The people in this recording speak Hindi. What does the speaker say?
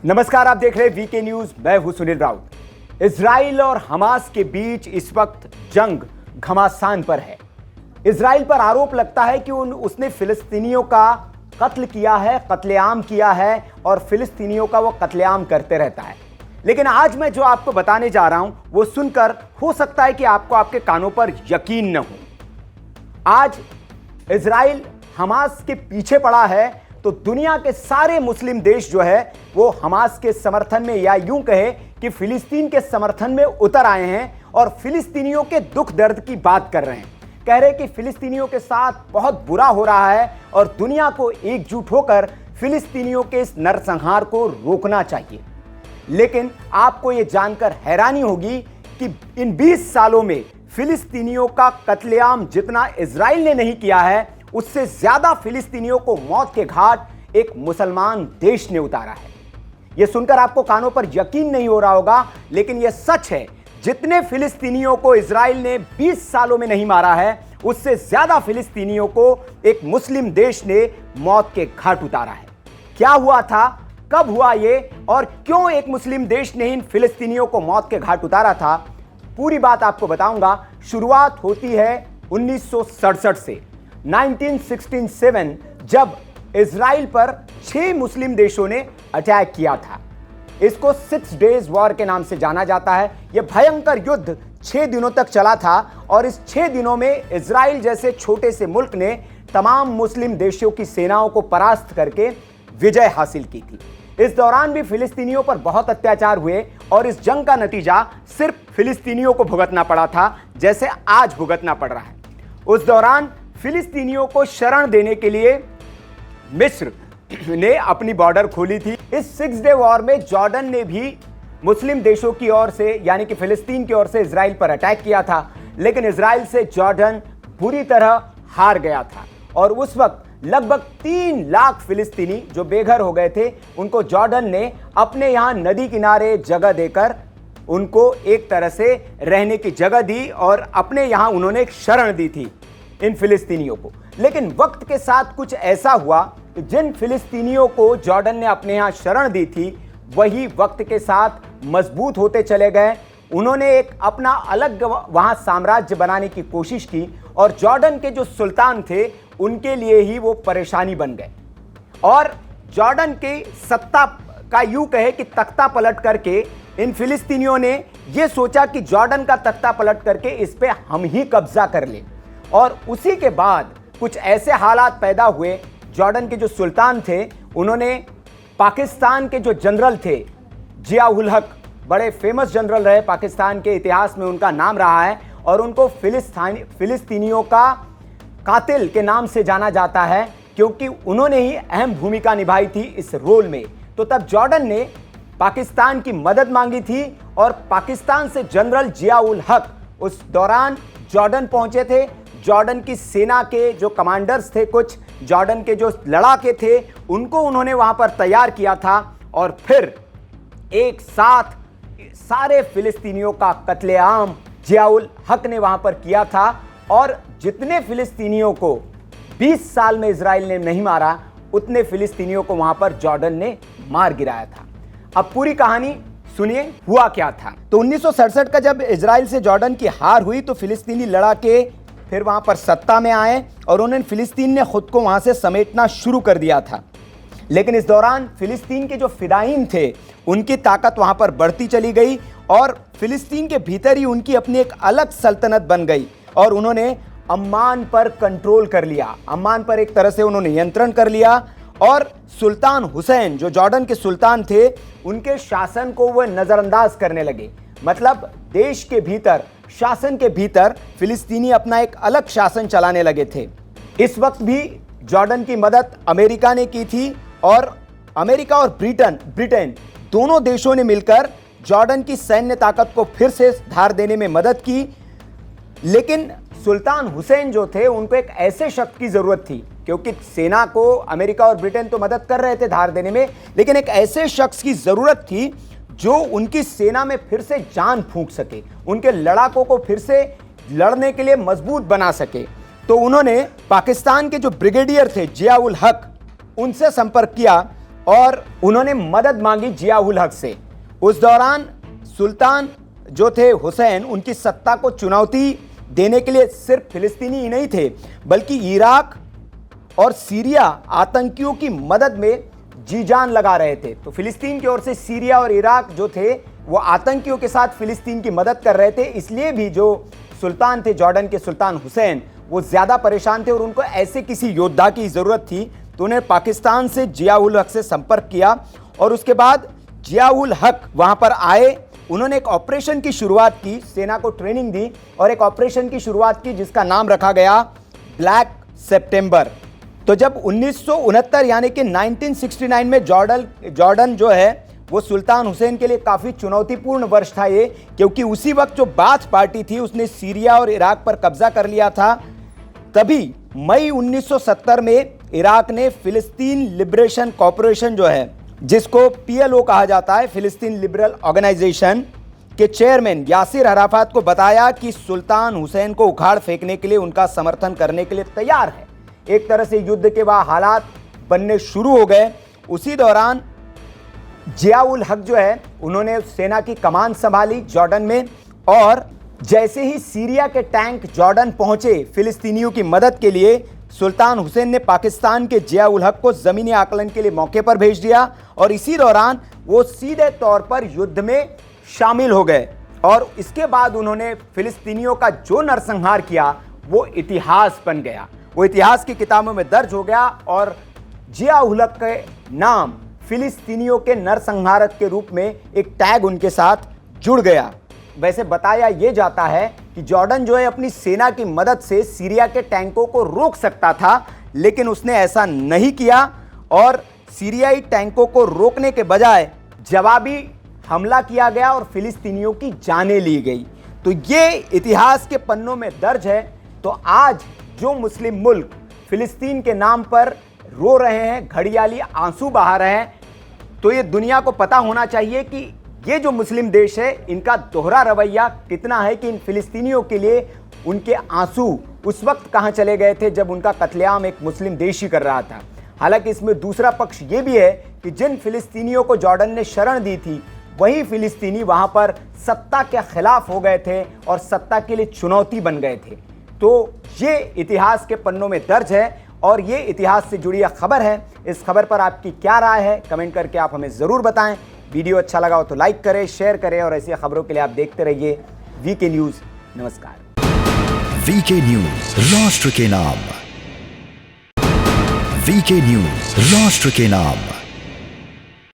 नमस्कार, आप देख रहे हैं वीके न्यूज। मैं हूं सुनील राउत। इजराइल और हमास के बीच इस वक्त जंग घमासान पर है। इजराइल पर आरोप लगता है कि उसने फिलिस्तीनियों का कत्ल किया है, कत्लेआम किया है और फिलिस्तीनियों का वो कत्लेआम करते रहता है। लेकिन आज मैं जो आपको बताने जा रहा हूं वो सुनकर हो सकता है कि आपको आपके कानों पर यकीन न हो। आज इजराइल हमास के पीछे पड़ा है तो दुनिया के सारे मुस्लिम देश जो है वो हमास के समर्थन में, या यूं कहे कि फिलिस्तीन के समर्थन में उतर आए हैं और फिलिस्तीनियों के दुख दर्द की बात कर रहे हैं। कह रहे हैं कि फिलिस्तीनियों के साथ बहुत बुरा हो रहा है और दुनिया को एकजुट होकर फिलिस्तीनियों के इस नरसंहार को रोकना चाहिए। लेकिन आपको यह जानकर हैरानी होगी कि इन 20 सालों में फिलिस्तीनियों का कत्लेआम जितना इजराइल ने नहीं किया है, उससे ज्यादा फिलिस्तीनियों को मौत के घाट एक मुसलमान देश ने उतारा है। यह सुनकर आपको कानों पर यकीन नहीं हो रहा होगा, लेकिन यह सच है। जितने फिलिस्तीनियों को इजराइल ने 20 सालों में नहीं मारा है, उससे ज्यादा फिलिस्तीनियों को एक मुस्लिम देश ने मौत के घाट उतारा है। क्या हुआ था, कब हुआ ये, और क्यों एक मुस्लिम देश ने इन फिलिस्तीनियों को मौत के घाट उतारा था, पूरी बात आपको बताऊंगा। शुरुआत होती है 1967 से। 1967 जब इजराइल पर 6 मुस्लिम देशों ने अटैक किया था। इसको 6 डेज वॉर के नाम से जाना जाता है। यह भयंकर युद्ध 6 दिनों तक चला था और इस 6 दिनों में इजराइल जैसे छोटे से मुल्क ने तमाम मुस्लिम देशों की सेनाओं को परास्त करके विजय हासिल की थी। इस दौरान भी फिलिस्तीनियों पर बहुत अत्याचार हुए और इस जंग का नतीजा सिर्फ फिलिस्तीनियों को भुगतना पड़ा था, जैसे आज भुगतना पड़ रहा है। उस दौरान फिलिस्तीनियों को शरण देने के लिए मिस्र ने अपनी बॉर्डर खोली थी। इस 6 डे वॉर में जॉर्डन ने भी मुस्लिम देशों की ओर से, यानी कि फिलिस्तीन की ओर से इजराइल पर अटैक किया था, लेकिन इजराइल से जॉर्डन बुरी तरह हार गया था और उस वक्त लगभग 3 लाख फिलिस्तीनी जो बेघर हो गए थे, उनको जॉर्डन ने अपने यहां नदी किनारे जगह देकर उनको एक तरह से रहने की जगह दी और अपने यहां उन्होंने एक शरण दी थी इन फिलिस्तीनियों को। लेकिन वक्त के साथ कुछ ऐसा हुआ कि जिन फिलिस्तीनियों को जॉर्डन ने अपने यहां शरण दी थी, वही वक्त के साथ मजबूत होते चले गए। उन्होंने एक अपना अलग वहां साम्राज्य बनाने की कोशिश की और जॉर्डन के जो सुल्तान थे उनके लिए ही वो परेशानी बन गए और जॉर्डन के सत्ता का यूं कहे कि तख्ता पलट करके इन फिलिस्तीनियों ने यह सोचा कि जॉर्डन का तख्ता पलट करके इस पे हम ही कब्जा कर लें। और उसी के बाद कुछ ऐसे हालात पैदा हुए। जॉर्डन के जो सुल्तान थे उन्होंने पाकिस्तान के जो जनरल थे, जिया उल हक, बड़े फेमस जनरल रहे, पाकिस्तान के इतिहास में उनका नाम रहा है और उनको फिलिस्तीनियों का कातिल के नाम से जाना जाता है, क्योंकि उन्होंने ही अहम भूमिका निभाई थी इस रोल में। तो तब जॉर्डन ने पाकिस्तान की मदद मांगी थी और पाकिस्तान से जनरल जिया उल हक उस दौरान जॉर्डन पहुंचे थे। जॉर्डन की सेना के जो कमांडर्स थे, कुछ जॉर्डन के जो लड़ाके थे, उनको उन्होंने वहां पर तैयार किया था और फिर एक साथ सारे फिलिस्तीनियों का कत्लेआम जिया उल हक ने वहां पर किया था। और जितने फिलिस्तीनियों को 20 साल में इजराइल ने नहीं मारा, उतने फिलिस्तीनियों को वहां पर जॉर्डन ने मार गिराया था। अब पूरी कहानी सुनिए, हुआ क्या था। तो 1967 का जब इजराइल से जॉर्डन की हार हुई तो फिलिस्तीनी लड़ाके फिर वहां पर सत्ता में आए और उन्होंने फिलिस्तीन ने खुद को वहां से समेटना शुरू कर दिया था। लेकिन इस दौरान फिलिस्तीन के जो फिदायीन थे उनकी ताकत वहां पर बढ़ती चली गई और फिलिस्तीन के भीतर ही उनकी अपनी एक अलग सल्तनत बन गई और उन्होंने अम्मान पर कंट्रोल कर लिया। अम्मान पर एक तरह से उन्होंने नियंत्रण कर लिया और सुल्तान हुसैन जो जॉर्डन के सुल्तान थे, उनके शासन को वह नजरअंदाज करने लगे। मतलब देश के भीतर, शासन के भीतर फिलिस्तीनी अपना एक अलग शासन चलाने लगे थे। इस वक्त भी जॉर्डन की मदद अमेरिका ने की थी और अमेरिका और ब्रिटेन दोनों देशों ने मिलकर जॉर्डन की सैन्य ताकत को फिर से धार देने में मदद की। लेकिन सुल्तान हुसैन जो थे, उनको एक ऐसे शख्स की जरूरत थी, क्योंकि सेना को अमेरिका और ब्रिटेन तो मदद कर रहे थे धार देने में, लेकिन एक ऐसे शख्स की जरूरत थी जो उनकी सेना में फिर से जान फूंक सके, उनके लड़ाकों को फिर से लड़ने के लिए मजबूत बना सके। तो उन्होंने पाकिस्तान के जो ब्रिगेडियर थे जिया उल हक, उनसे संपर्क किया और उन्होंने मदद मांगी जिया उल हक से। उस दौरान सुल्तान जो थे हुसैन, उनकी सत्ता को चुनौती देने के लिए सिर्फ फिलिस्तीनी ही नहीं थे, बल्कि इराक और सीरिया आतंकियों की मदद में जी जान लगा रहे थे। तो फिलिस्तीन की ओर से सीरिया और इराक जो थे वो आतंकियों के साथ फिलिस्तीन की मदद कर रहे थे। इसलिए भी जो सुल्तान थे, जॉर्डन के सुल्तान हुसैन, वो ज्यादा परेशान थे और उनको ऐसे किसी योद्धा की जरूरत थी। तो उन्हें पाकिस्तान से जिया उल हक से संपर्क किया और उसके बाद जिया उल हक वहां पर आए। उन्होंने एक ऑपरेशन की शुरुआत की, सेना को ट्रेनिंग दी और एक ऑपरेशन की शुरुआत की जिसका नाम रखा गया ब्लैक सितंबर। तो जब 1969 यानी कि 1969 में जॉर्डन जो है वो सुल्तान हुसैन के लिए काफ़ी चुनौतीपूर्ण वर्ष था ये, क्योंकि उसी वक्त जो बाथ पार्टी थी उसने सीरिया और इराक पर कब्जा कर लिया था। तभी मई 1970 में इराक ने फिलिस्तीन लिबरेशन कॉरपोरेशन जो है, जिसको PLO कहा जाता है, फिलिस्तीन लिबरल ऑर्गेनाइजेशन के चेयरमैन यासिर अराफात को बताया कि सुल्तान हुसैन को उखाड़ फेंकने के लिए उनका समर्थन करने के लिए तैयार है। एक तरह से युद्ध के बाद हालात बनने शुरू हो गए। उसी दौरान जिया उल हक जो है उन्होंने सेना की कमान संभाली जॉर्डन में, और जैसे ही सीरिया के टैंक जॉर्डन पहुंचे फिलिस्तीनियों की मदद के लिए, सुल्तान हुसैन ने पाकिस्तान के जिया उल हक को जमीनी आकलन के लिए मौके पर भेज दिया और इसी दौरान वो सीधे तौर पर युद्ध में शामिल हो गए। और इसके बाद उन्होंने फिलिस्तीनियों का जो नरसंहार किया वो इतिहास बन गया, वो इतिहास की किताबों में दर्ज हो गया और जिया उल हक के नाम फिलिस्तीनियों के नरसंहारक के रूप में एक टैग उनके साथ जुड़ गया। वैसे बताया यह जाता है कि जॉर्डन जो है अपनी सेना की मदद से सीरिया के टैंकों को रोक सकता था, लेकिन उसने ऐसा नहीं किया और सीरियाई टैंकों को रोकने के बजाय जवाबी हमला किया गया और फिलिस्तीनियों की जानें ली गई। तो ये इतिहास के पन्नों में दर्ज है। तो आज जो मुस्लिम मुल्क फिलिस्तीन के नाम पर रो रहे हैं, घड़ियाली आंसू बहा रहे हैं, तो ये दुनिया को पता होना चाहिए कि ये जो मुस्लिम देश है इनका दोहरा रवैया कितना है, कि इन फिलिस्तीनियों के लिए उनके आंसू उस वक्त कहां चले गए थे जब उनका कत्लेआम एक मुस्लिम देश ही कर रहा था। हालांकि इसमें दूसरा पक्ष ये भी है कि जिन फिलिस्तीनियों को जॉर्डन ने शरण दी थी वही फिलिस्तीनी वहां पर सत्ता के खिलाफ हो गए थे और सत्ता के लिए चुनौती बन गए थे। तो ये इतिहास के पन्नों में दर्ज है और ये इतिहास से जुड़ी खबर है। इस खबर पर आपकी क्या राय है, कमेंट करके आप हमें ज़रूर बताएं। वीडियो अच्छा लगा हो तो लाइक करें, शेयर करें और ऐसी खबरों के लिए आप देखते रहिए वीके न्यूज़। नमस्कार। वीके न्यूज़, राष्ट्र के नाम। वीके न्यूज़, राष्ट्र के नाम।